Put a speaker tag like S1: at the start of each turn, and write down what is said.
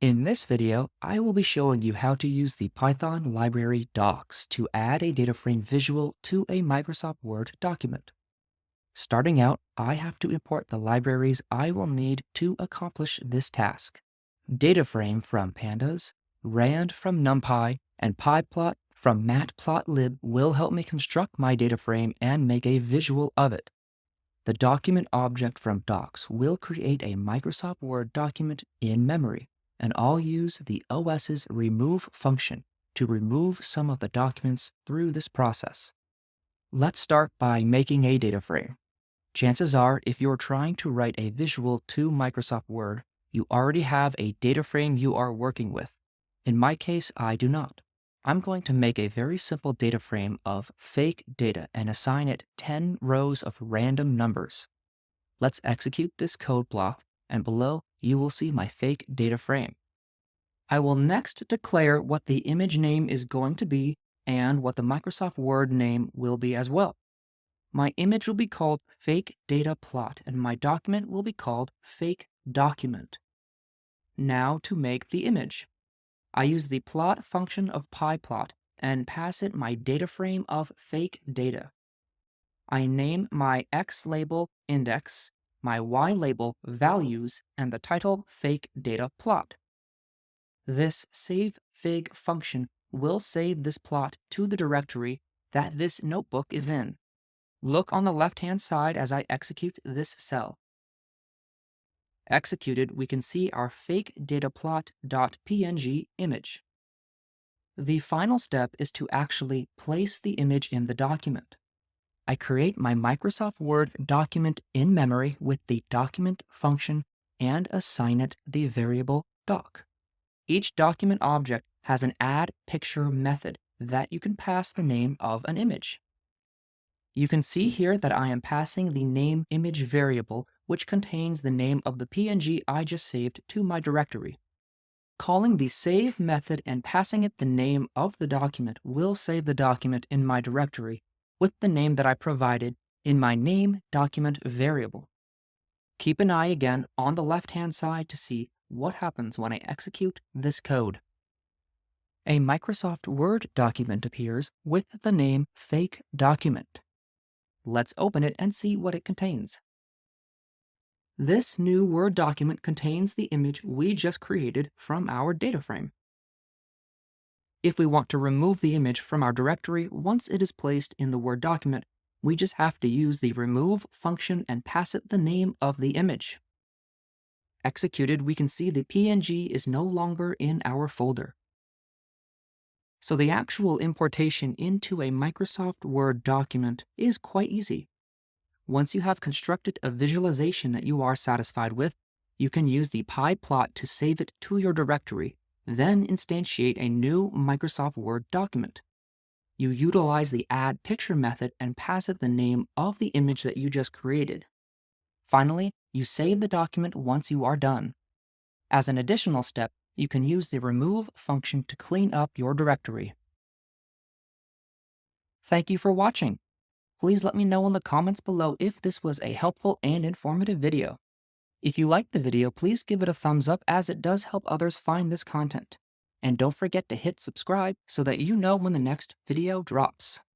S1: In this video, I will be showing you how to use the Python library docx to add a data frame visual to a Microsoft Word document. Starting out, I have to import the libraries I will need to accomplish this task. DataFrame from Pandas, Rand from NumPy, and PyPlot from Matplotlib will help me construct my data frame and make a visual of it. The document object from docx will create a Microsoft Word document in memory, and I'll use the OS's remove function to remove some of the documents through this process. Let's start by making a data frame. Chances are, if you're trying to write a visual to Microsoft Word, you already have a data frame you are working with. In my case, I do not. I'm going to make a very simple data frame of fake data and assign it 10 rows of random numbers. Let's execute this code block, and below you will see my fake data frame. I will next declare what the image name is going to be and what the Microsoft Word name will be as well. My image will be called fake data plot, and my document will be called fake document. Now to make the image. I use the plot function of pyplot and pass it my data frame of fake data. I name my X label index, my Y label values, and the title fake data plot. This savefig function will save this plot to the directory that this notebook is in. Look on the left-hand side as I execute this cell. Executed, we can see our fake data plot.png image. The final step is to actually place the image in the document. I create my Microsoft Word document in memory with the document function and assign it the variable doc. Each document object has an add picture method that you can pass the name of an image. You can see here that I am passing the name image variable, which contains the name of the PNG I just saved to my directory. Calling the save method and passing it the name of the document will save the document in my directory with the name that I provided in my name document variable. Keep an eye again on the left-hand side to see what happens when I execute this code. A Microsoft Word document appears with the name fake document. Let's open it and see what it contains. This new Word document contains the image we just created from our data frame. If we want to remove the image from our directory once it is placed in the Word document, we just have to use the remove function and pass it the name of the image. Executed, we can see the PNG is no longer in our folder. So the actual importation into a Microsoft Word document is quite easy. Once you have constructed a visualization that you are satisfied with, you can use the pyplot to save it to your directory, then instantiate a new Microsoft Word document. You utilize the add picture method and pass it the name of the image that you just created. Finally, you save the document once you are done. As an additional step, you can use the remove function to clean up your directory. Thank you for watching. Please let me know in the comments below if this was a helpful and informative video. If you liked the video, please give it a thumbs up as it does help others find this content. And don't forget to hit subscribe so that you know when the next video drops.